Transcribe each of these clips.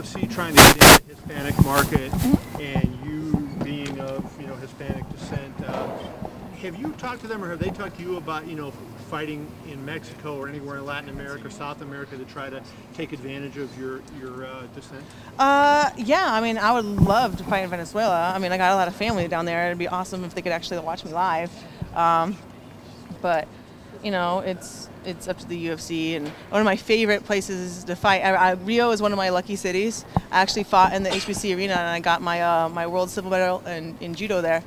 UFC trying to get into the Hispanic market, and you being of Hispanic descent, have you talked to them, or have they talked to you about fighting in Mexico or anywhere in Latin America or South America to try to take advantage of your descent? Yeah, I mean, I would love to fight in Venezuela. I mean, I got a lot of family down there. It'd be awesome if they could actually watch me live. But it's up to the UFC, and one of my favorite places to fight. Rio is one of my lucky cities. I actually fought in the HBC arena, and I got my my world silver medal in judo there,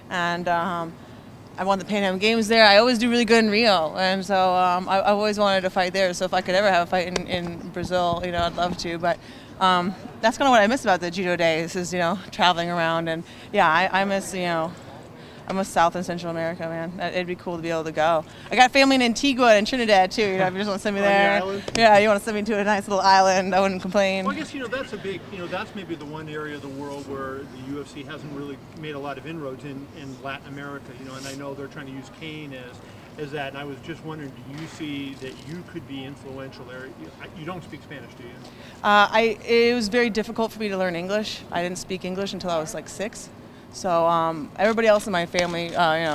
and I won the Pan Am Games there. I always do really good in Rio, and so I've always wanted to fight there. So if I could ever have a fight in Brazil, I'd love to. But that's kind of what I miss about the judo days is traveling around, and yeah, I miss I miss South and Central America, man. It'd be cool to be able to go. I got family in Antigua and Trinidad too. If you just want to send me there, yeah, you want to send me to a nice little island, I wouldn't complain. Well, I guess that's a big, that's maybe the one area of the world where the UFC hasn't really made a lot of inroads in Latin America. And I know they're trying to use Kane as that. And I was just wondering, do you see that you could be influential there? You don't speak Spanish, do you? It was very difficult for me to learn English. I didn't speak English until I was like 6. So everybody else in my family,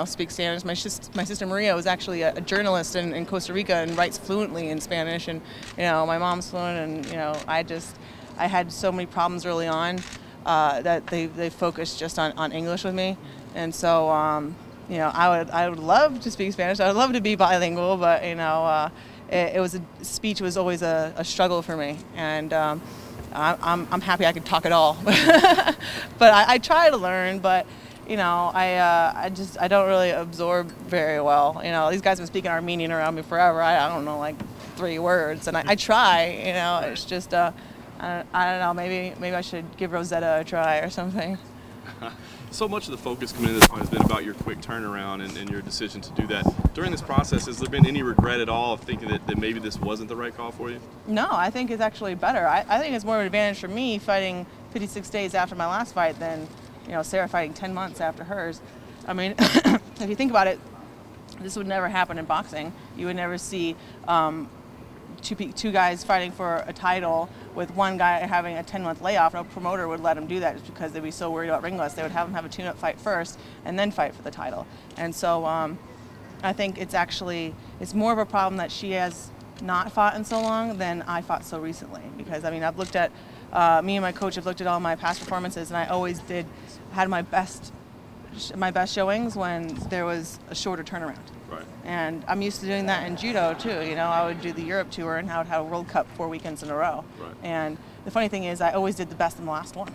speaks Spanish. My sister Maria was actually a journalist in Costa Rica and writes fluently in Spanish. And my mom's fluent, and I had so many problems early on that they focused just on English with me. And so I would love to speak Spanish. I would love to be bilingual, but speech was always a struggle for me. And I'm happy I can talk it all, but I try to learn. But I don't really absorb very well. These guys have been speaking Armenian around me forever. I don't know like 3 words, and I try. It's just I don't know. Maybe I should give Rosetta a try or something. So much of the focus coming into this fight has been about your quick turnaround and your decision to do that. During this process, has there been any regret at all of thinking that maybe this wasn't the right call for you? No, I think it's actually better. I think it's more of an advantage for me fighting 56 days after my last fight than Sara fighting 10 months after hers. I mean, if you think about it, this would never happen in boxing. You would never see two guys fighting for a title with one guy having a 10-month layoff. No promoter would let him do that just because they'd be so worried about ring rust. They would have him have a tune-up fight first and then fight for the title. And so I think it's more of a problem that she has not fought in so long than I fought so recently. Because I've looked at me and my coach have looked at all my past performances, and I always had my best showings when there was a shorter turnaround. Right. And I'm used to doing that in judo too. I would do the Europe tour, and I would have a World Cup 4 weekends in a row. Right. And the funny thing is, I always did the best in the last one.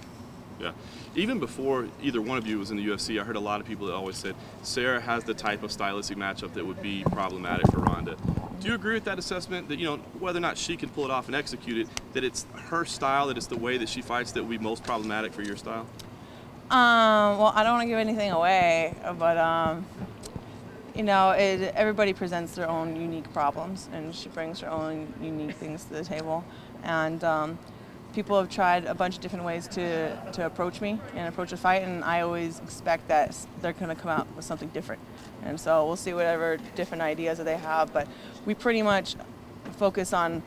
Yeah. Even before either one of you was in the UFC, I heard a lot of people that always said Sara has the type of stylistic matchup that would be problematic for Ronda. Do you agree with that assessment, that whether or not she can pull it off and execute it, that it's her style, that it's the way that she fights that would be most problematic for your style? Well, I don't want to give anything away, but everybody presents their own unique problems, and she brings her own unique things to the table. And people have tried a bunch of different ways to approach me and approach a fight, and I always expect that they're going to come out with something different. And so we'll see whatever different ideas that they have, but we pretty much focus on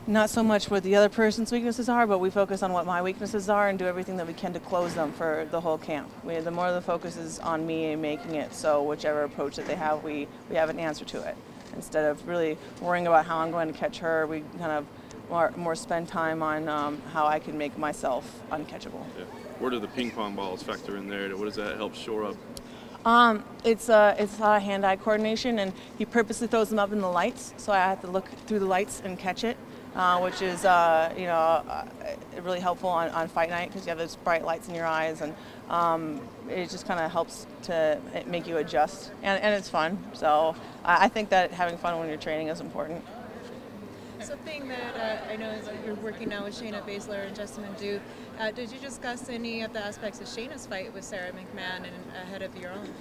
not so much what the other person's weaknesses are, but we focus on what my weaknesses are and do everything that we can to close them for the whole camp. The more the focus is on me and making it so whichever approach that they have, we have an answer to it. Instead of really worrying about how I'm going to catch her, we kind of more spend time on how I can make myself uncatchable. Yeah. Where do the ping pong balls factor in there? What does that help shore up? It's a lot of hand-eye coordination, and he purposely throws them up in the lights, so I have to look through the lights and catch it. Which is really helpful on fight night because you have those bright lights in your eyes, and it just kind of helps to make you adjust, and it's fun. So I think that having fun when you're training is important. Something that I know is you're working now with Shayna Baszler and Justin Duke. Did you discuss any of the aspects of Shayna's fight with Sara McMann and ahead of your own?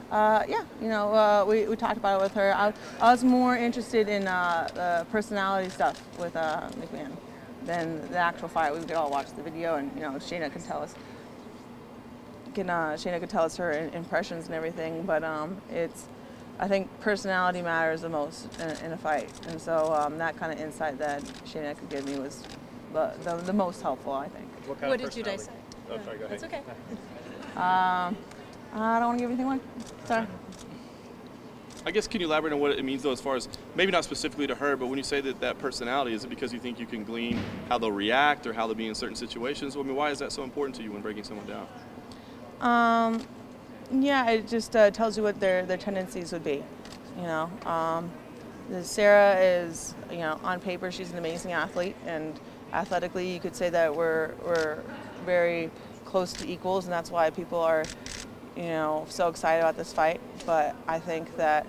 Yeah, we talked about it with her. I was more interested in the personality stuff with McMann than the actual fight. We could all watch the video, and Shayna could tell us. Shayna could tell us her impressions and everything, but I think personality matters the most in a fight, and so that kind of insight that Shayna could give me was the most helpful, I think. What did you dissect? Oh, sorry, go ahead. That's okay. I don't want to give anything away. Sorry. I guess can you elaborate on what it means though, as far as maybe not specifically to her, but when you say that personality, is it because you think you can glean how they'll react or how they'll be in certain situations? I mean, why is that so important to you when breaking someone down? Yeah, it just tells you what their tendencies would be. You know, Sara is, you know, on paper she's an amazing athlete, and athletically you could say that we're very close to equals, and that's why people are, you know, so excited about this fight. But I think that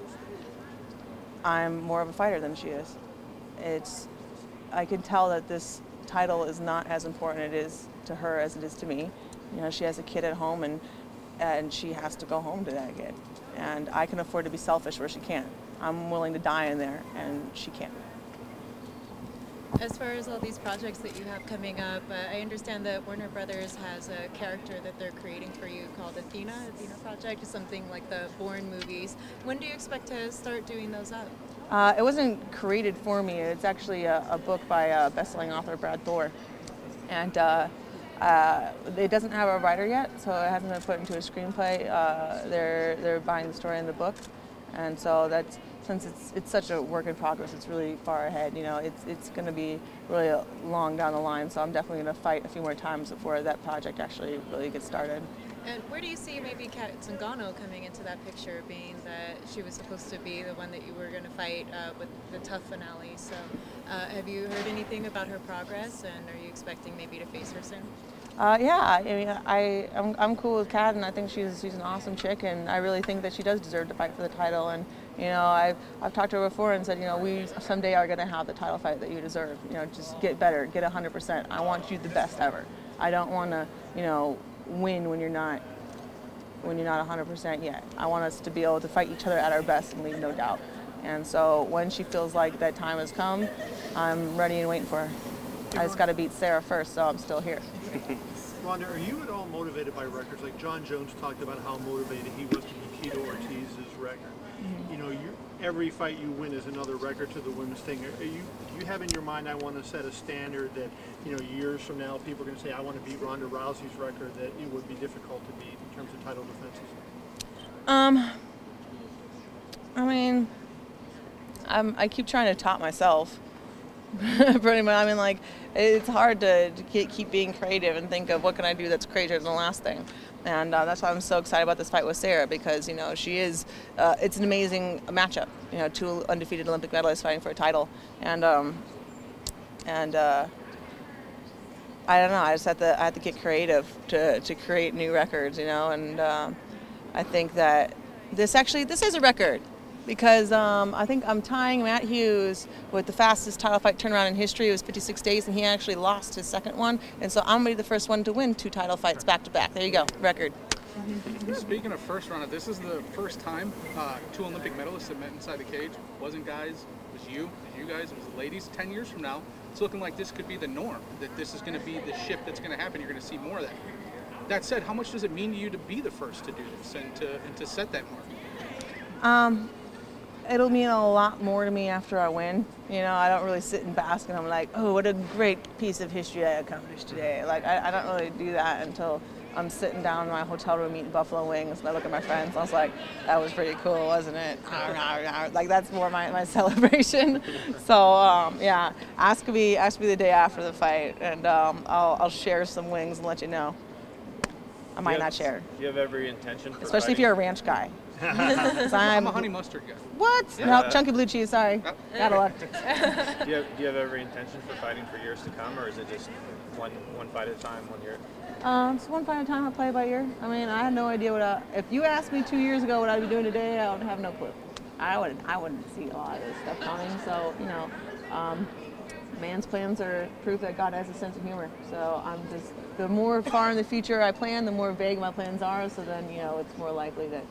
I'm more of a fighter than she is. I can tell that this title is not as important it is to her as it is to me. You know, she has a kid at home, and she has to go home to that kid. And I can afford to be selfish where she can't. I'm willing to die in there, and she can't. As far as all these projects that you have coming up, I understand that Warner Brothers has a character that they're creating for you called Athena Project, something like the Bourne movies. When do you expect to start doing those up? It wasn't created for me. It's actually a book by best-selling author Brad Thor. And it doesn't have a writer yet, so it hasn't been put into a screenplay. They're buying the story in the book. And so that's, since it's such a work in progress, it's really far ahead. You know, it's going to be really long down the line. So I'm definitely going to fight a few more times before that project actually really gets started. And where do you see maybe Kat Zingano coming into that picture, being that she was supposed to be the one that you were going to fight with the tough finale? So have you heard anything about her progress, and are you expecting maybe to face her soon? Yeah, I mean, I'm cool with Kat, and I think she's an awesome chick, and I really think that she does deserve to fight for the title. And you know, I've talked to her before and said, you know, we someday are going to have the title fight that you deserve. You know, just get better, get 100%. I want you the best ever. I don't want to, you know, win when you're not 100% yet. I want us to be able to fight each other at our best and leave no doubt. And so when she feels like that time has come, I'm ready and waiting for her. I just got to beat Sara first, so I'm still here. Ronda, are you at all motivated by records? Like John Jones talked about how motivated he was to beat Tito Ortiz's record. Mm-hmm. You know, every fight you win is another record to the women's thing. Do you have in your mind, I want to set a standard that, you know, years from now people are going to say, I want to beat Ronda Rousey's record, that it would be difficult to beat in terms of title defenses? I mean, I keep trying to top myself. Pretty much. I mean, like, it's hard to keep being creative and think of what can I do that's crazier than the last thing. And that's why I'm so excited about this fight with Sara, because, you know, she is, it's an amazing matchup. You know, two undefeated Olympic medalists fighting for a title. And I don't know, I have to get creative to create new records, you know, and I think that this is a record. Because I think I'm tying Matt Hughes with the fastest title fight turnaround in history. It was 56 days, and he actually lost his second one. And so I'm going to be the first one to win 2 title fights back-to-back. There you go, record. Speaking of first round, this is the first time 2 Olympic medalists have met inside the cage. It wasn't guys, it was you guys, it was the ladies. 10 years from now, it's looking like this could be the norm, that this is going to be the shift that's going to happen. You're going to see more of that. That said, how much does it mean to you to be the first to do this and to set that mark? It'll mean a lot more to me after I win. You know, I don't really sit and bask and I'm like, oh, what a great piece of history I accomplished today. Like, I don't really do that until I'm sitting down in my hotel room eating buffalo wings and I look at my friends and I was like, that was pretty cool, wasn't it? Like, that's more my celebration. So, yeah, ask me the day after the fight, and I'll share some wings and let you know. I might not share. You have every intention for especially if you're a ranch guy. I'm a honey mustard guy. What? Yeah. No, chunky blue cheese, sorry. Got a lot. Do you have every intention for fighting for years to come, or is it just one fight at a time, 1 year? It's one fight at a time, I play by ear. I mean, I had no idea if you asked me 2 years ago what I'd be doing today, I would have no clue. I wouldn't see a lot of this stuff coming, so, you know, man's plans are proof that God has a sense of humor. So the more far in the future I plan, the more vague my plans are, so then, you know, it's more likely that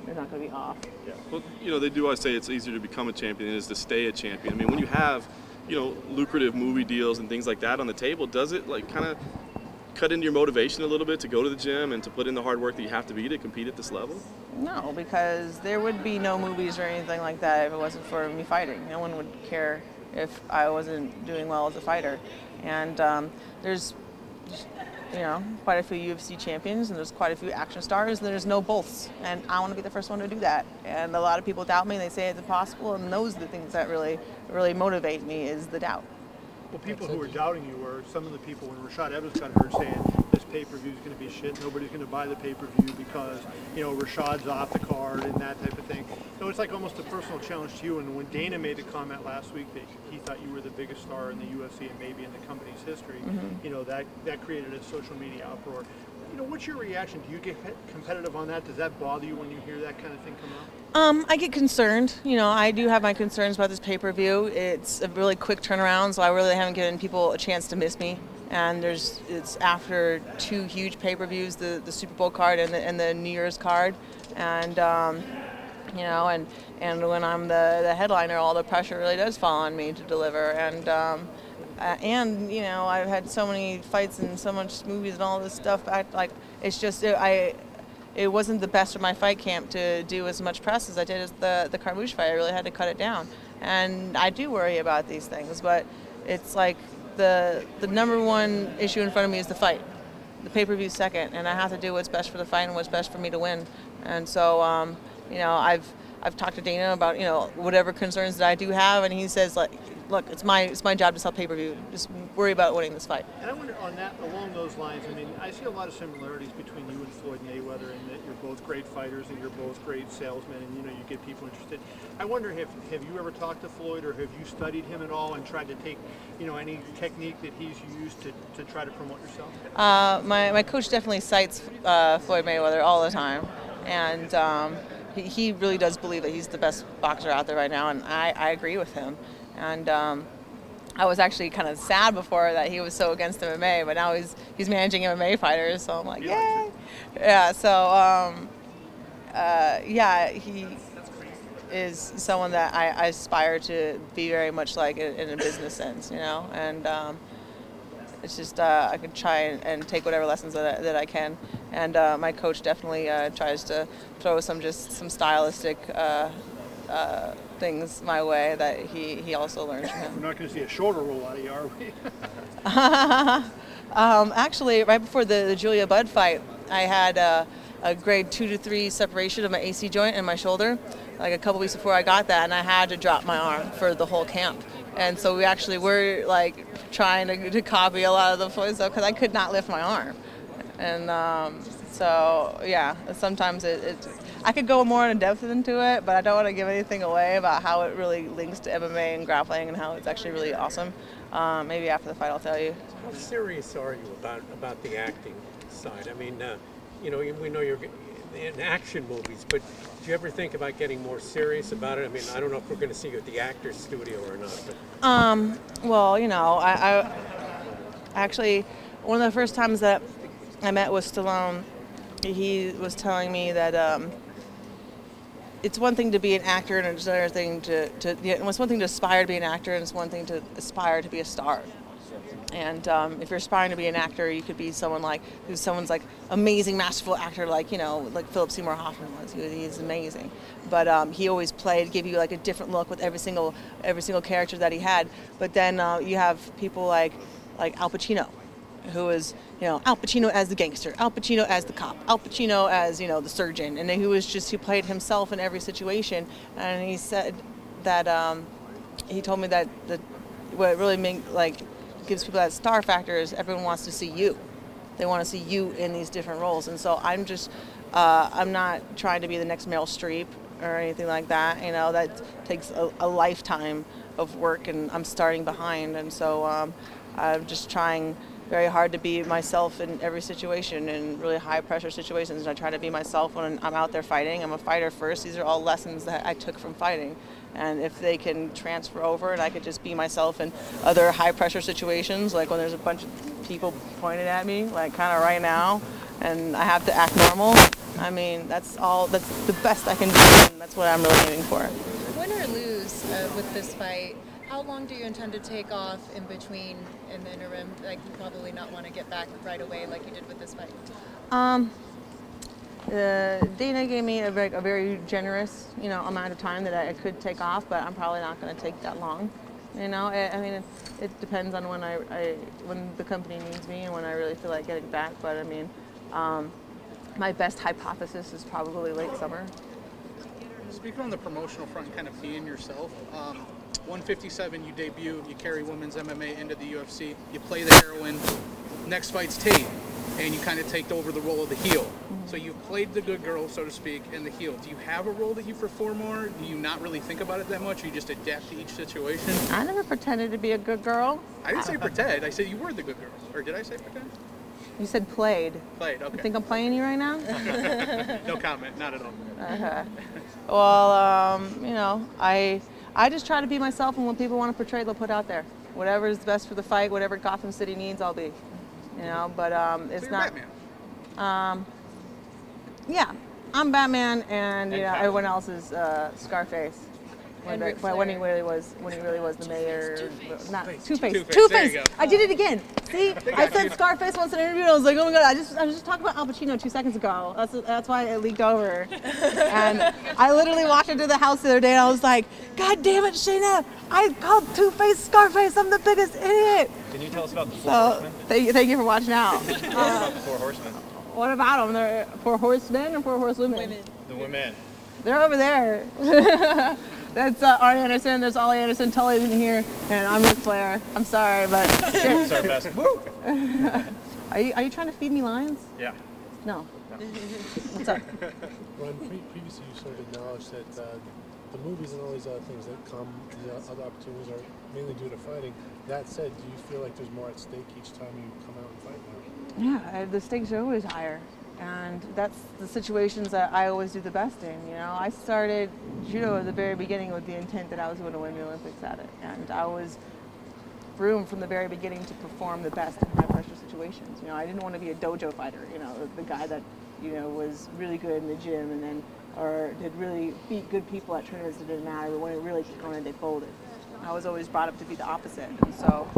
they're not going to be off. Yeah. Well, you know, they do always say it's easier to become a champion than it is to stay a champion. I mean, when you have, you know, lucrative movie deals and things like that on the table, does it, like, kind of cut into your motivation a little bit to go to the gym and to put in the hard work that you have to be to compete at this level? No, because there would be no movies or anything like that if it wasn't for me fighting. No one would care if I wasn't doing well as a fighter. And there's, quite a few UFC champions, and there's quite a few action stars, and there's no boths. And I want to be the first one to do that. And a lot of people doubt me. They say it's impossible, and those are the things that really motivate me, is the doubt. Well, people who were doubting you were some of the people when Rashad Evans got hurt saying this pay-per-view is going to be shit. Nobody's going to buy the pay-per-view because, Rashad's off the card and that type of thing. So it's like almost a personal challenge to you. And when Dana made a comment last week that he thought you were the biggest star in the UFC and maybe in the company's history, that created a social media uproar. What's your reaction? Do you get competitive on that? Does that bother you when you hear that kind of thing come out? I get concerned. I do have my concerns about this pay-per-view. It's a really quick turnaround, so I really haven't given people a chance to miss me. And it's after 2 huge pay-per-views, the Super Bowl card and the New Year's card, and and when I'm the headliner, all the pressure really does fall on me to deliver. And I've had so many fights and so much movies and all this stuff. It wasn't the best of my fight camp to do as much press as I did as the Carmouche fight. I really had to cut it down. And I do worry about these things, but it's like the number one issue in front of me is the fight. The pay-per-view second, and I have to do what's best for the fight and what's best for me to win. And so, I've talked to Dana about, whatever concerns that I do have, and he says, look, it's my job to sell pay-per-view. Just worry about winning this fight. And I wonder along those lines, I see a lot of similarities between you and Floyd Mayweather in that you're both great fighters and you're both great salesmen, and you get people interested. I wonder, have you ever talked to Floyd, or have you studied him at all and tried to take, any technique that he's used to try to promote yourself? My coach definitely cites Floyd Mayweather all the time, and he really does believe that he's the best boxer out there right now, and I agree with him. And I was actually kind of sad before that he was so against MMA, but now he's managing MMA fighters, so I'm like, yay! Yeah, so he is someone that I aspire to be very much like in a business sense, and it's just I can try and take whatever lessons that I can, and my coach definitely tries to throw some stylistic things my way that he also learns from him. We're not going to see a shoulder roll out of you, are we? Actually, right before the Julia Budd fight, I had a grade 2 to 3 separation of my AC joint in my shoulder, like a couple weeks before I got that, and I had to drop my arm for the whole camp. And so we actually were trying to copy a lot of the Floyd stuff because I could not lift my arm. And sometimes I could go more in depth into it, but I don't want to give anything away about how it really links to MMA and grappling and how it's actually really awesome. Maybe after the fight I'll tell you. How serious are you about the acting side? we know you're in action movies, but do you ever think about getting more serious about it? I don't know if we're going to see you at the Actors Studio or not. But. I actually, one of the first times that I met with Stallone, he was telling me that it's one thing to be an actor, and it's another thing it's one thing to aspire to be an actor, and it's one thing to aspire to be a star. And if you're aspiring to be an actor, you could be someone's amazing, masterful actor, like Philip Seymour Hoffman was. He's amazing, but he always give you a different look with every single character that he had. But then you have people like Al Pacino, who is Al Pacino as the gangster, Al Pacino as the cop, Al Pacino as the surgeon, and he played himself in every situation. And he said that he told me that what really gives people that star factor is everyone wants to see you. They want to see you in these different roles. And so I'm just, I'm not trying to be the next Meryl Streep or anything like that. That takes a lifetime of work, and I'm starting behind. And so I'm just trying very hard to be myself in every situation, in really high pressure situations. And I try to be myself when I'm out there fighting. I'm a fighter first. These are all lessons that I took from fighting. And if they can transfer over and I could just be myself in other high pressure situations, like when there's a bunch of people pointed at me, like kind of right now, and I have to act normal, that's the best I can do, and that's what I'm really aiming for. Win or lose with this fight, how long do you intend to take off in between, in the interim? You probably not want to get back right away like you did with this fight. Dana gave me a very generous, amount of time that I could take off, but I'm probably not going to take that long. You know, I mean, it depends on when when the company needs me and when I really feel like getting back. But I mean, my best hypothesis is probably late summer. Speaking on the promotional front, kind of being yourself, 157, you debut, you carry women's MMA into the UFC, you play the heroine, next fight's Tate, and you kind of take over the role of the heel. Mm-hmm. So you've played the good girl, so to speak, and the heel. Do you have a role that you prefer more? Do you not really think about it that much, or you just adapt to each situation? I never pretended to be a good girl. I didn't say pretend, I said you were the good girl. Or did I say pretend? You said played. Played, okay. You think I'm playing you right now? No comment, not at all. Okay. Well, you know, I just try to be myself, and what people want to portray, they'll put out there. Whatever is best for the fight, whatever Gotham City needs, I'll be. You know, but it's so you're not. Batman. Yeah, I'm Batman, and you know, everyone else is Scarface. When he really was the mayor, not Two-Face. Two-Face. I did it again. See, I said Scarface once in an interview. And I was like, oh my god, I was just talking about Al Pacino 2 seconds ago. That's why it leaked over. And I literally walked into the house the other day, and I was like, God damn it, Shayna! I called Two-Face Scarface. I'm the biggest idiot. Can you tell us about the Four Horsemen? Thank you for watching out. Tell us about the Four Horsemen. What about them? They're 4 horsemen or 4 horsewomen? The women. They're over there. That's Arn Anderson, there's Ollie Anderson, Tully's in here, and I'm Ric Flair. I'm sorry, but It's our best. Woo! Are you trying to feed me lines? Yeah. No. What's up? Ron, previously you sort of acknowledged that the movies and all these other things that come, these other opportunities are mainly due to fighting. That said, do you feel like there's more at stake each time you come out and fight now? Yeah, the stakes are always higher. And that's the situations that I always do the best in. You know, I started judo at the very beginning with the intent that I was going to win the Olympics at it, and I was groomed from the very beginning to perform the best in high pressure situations. You know, I didn't want to be a dojo fighter. You know, the guy that was really good in the gym and then or did really beat good people at tournaments that didn't matter, but when it really counted, they folded. I was always brought up to be the opposite, and so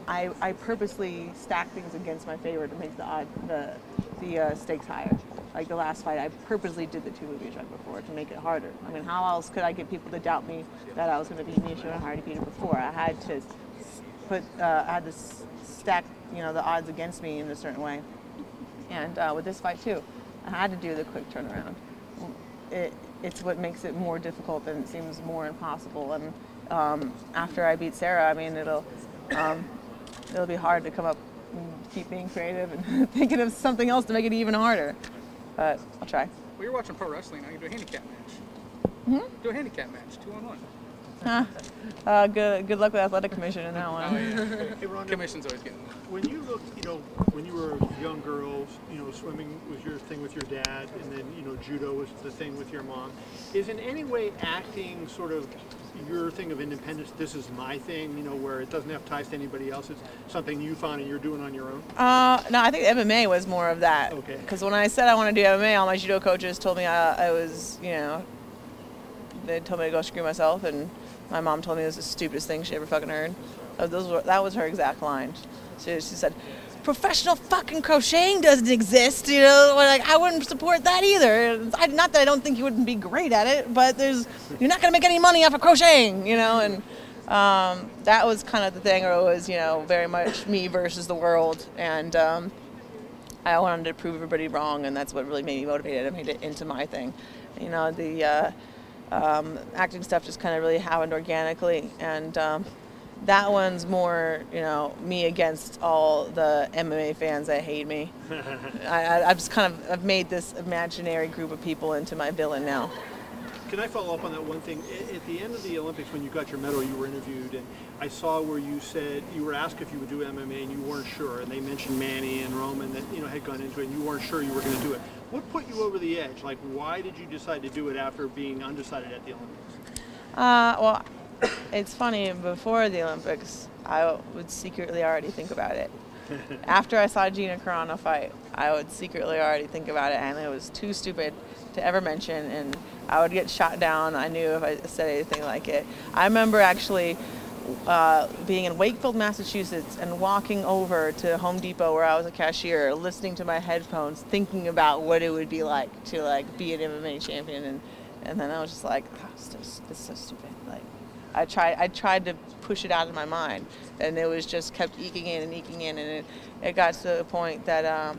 I purposely stack things against my favor to make the stakes higher. Like the last fight, I purposely did the 2 movies right before to make it harder. I mean, how else could I get people to doubt me that I was going to beat Nisha and Hardy Peter before? I had to stack the odds against me in a certain way. And with this fight too, I had to do the quick turnaround. It's what makes it more difficult, and it seems more impossible. And after I beat Sara, I mean, it'll be hard to come up and keep being creative and thinking of something else to make it even harder. But I'll try. Well, you're watching pro wrestling now. You do a handicap match. Mm-hmm. Do a handicap match, 2-on-1. Good luck with athletic commission in that one. Oh, yeah. Hey, Ronda, Commission's always getting. when you looked, when you were young girls, swimming was your thing with your dad, and then, judo was the thing with your mom. Is in any way acting sort of your thing of independence? This is my thing, where it doesn't have ties to anybody else. It's something you found and you're doing on your own? No, I think MMA was more of that. Okay. Because when I said I want to do MMA, all my judo coaches told me I was, they told me to go screw myself, and my mom told me it was the stupidest thing she ever fucking heard. That was her exact line. She said, professional fucking crocheting doesn't exist, like I wouldn't support that either. Not that I don't think you wouldn't be great at it, but you're not going to make any money off of crocheting, and that was kind of the thing, or it was, very much me versus the world, and I wanted to prove everybody wrong, and that's what really made me motivated. I made it into my thing. The acting stuff just kind of really happened organically, and that one's more, me against all the MMA fans that hate me. I've just I've made this imaginary group of people into my villain now. Can I follow up on that one thing? At the end of the Olympics, when you got your medal, you were interviewed, and I saw where you said you were asked if you would do MMA, and you weren't sure, and they mentioned Manny and Roman that had gone into it, and you weren't sure you were going to do it. What put you over the edge? Like, why did you decide to do it after being undecided at the Olympics? Well, it's funny. Before the Olympics, I would secretly already think about it. After I saw Gina Carano fight, I would secretly already think about it, and it was too stupid to ever mention, and I would get shot down. I knew if I said anything like it. I remember actually being in Wakefield, Massachusetts, and walking over to Home Depot where I was a cashier, listening to my headphones, thinking about what it would be like to be an MMA champion, and then I was just like, oh, this is so stupid. I tried to push it out of my mind. And it was just kept eking in, and it got to the point that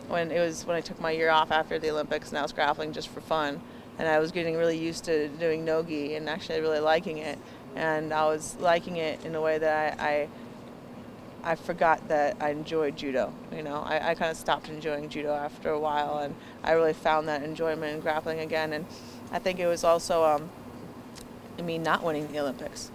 when I took my year off after the Olympics, and I was grappling just for fun, and I was getting really used to doing no-gi and actually really liking it. And I was liking it in a way that I forgot that I enjoyed judo. You know, I kind of stopped enjoying judo after a while, and I really found that enjoyment in grappling again. And I think it was also me not winning the Olympics.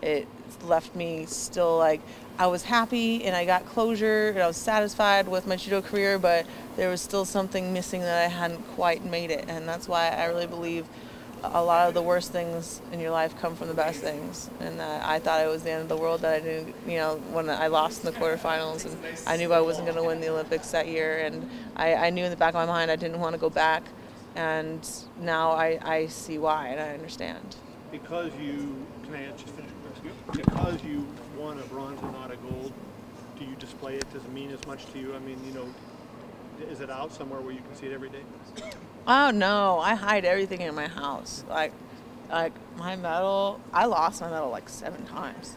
It left me still like, I was happy and I got closure and I was satisfied with my judo career, but there was still something missing that I hadn't quite made it. And that's why I really believe a lot of the worst things in your life come from the best things. And I thought it was the end of the world that I didn't, you know, when I lost in the quarterfinals, and I knew I wasn't going to win the Olympics that year. And I knew in the back of my mind I didn't want to go back. And now I see why, and I understand. Because can I just finish? Because you won a bronze and not a gold, do you display it? Does it mean as much to you? I mean, you know, is it out somewhere where you can see it every day? Oh no, I hide everything in my house. Like my medal, I lost my medal like 7 times.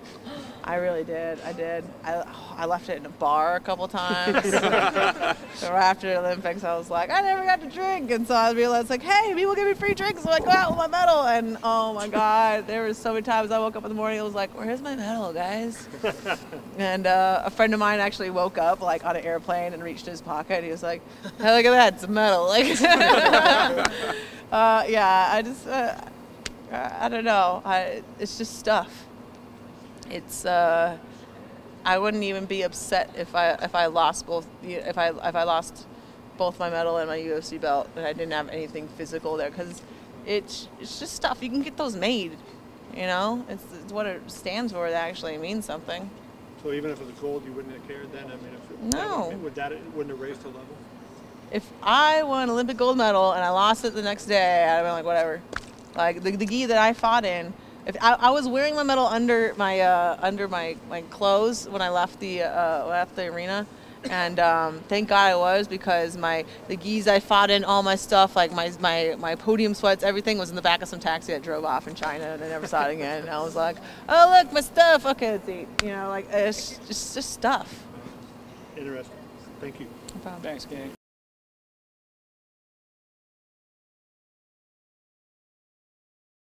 I really did. I did. I left it in a bar a couple times. So after the Olympics, I was like, I never got to drink, and so I realized like, hey, people give me free drinks, so I go out with my medal, and oh my God, there was so many times I woke up in the morning, I was like, where's my medal, guys? And a friend of mine actually woke up like on an airplane and reached his pocket, and he was like, hey, look at that, it's a medal. Like, yeah, I just. I don't know. It's just stuff. It's I wouldn't even be upset if I lost both lost both my medal and my UFC belt and I didn't have anything physical there, because it's just stuff. You can get those made. You know, it's what it stands for that actually means something. So even if it was gold, you wouldn't have cared then? I mean, No. Wouldn't have raised the level? If I won an Olympic gold medal and I lost it the next day, I'd have been like, whatever. Like the gi that I fought in, if I was wearing my medal under my clothes when I left the arena, and thank God I was, because the gis I fought in, all my stuff, like my podium sweats, everything was in the back of some taxi that drove off in China, and I never saw it again. And I was like, oh look, my stuff. Okay, let's eat. You know, like it's just stuff. Interesting. Thank you. No problem. Thanks, gang.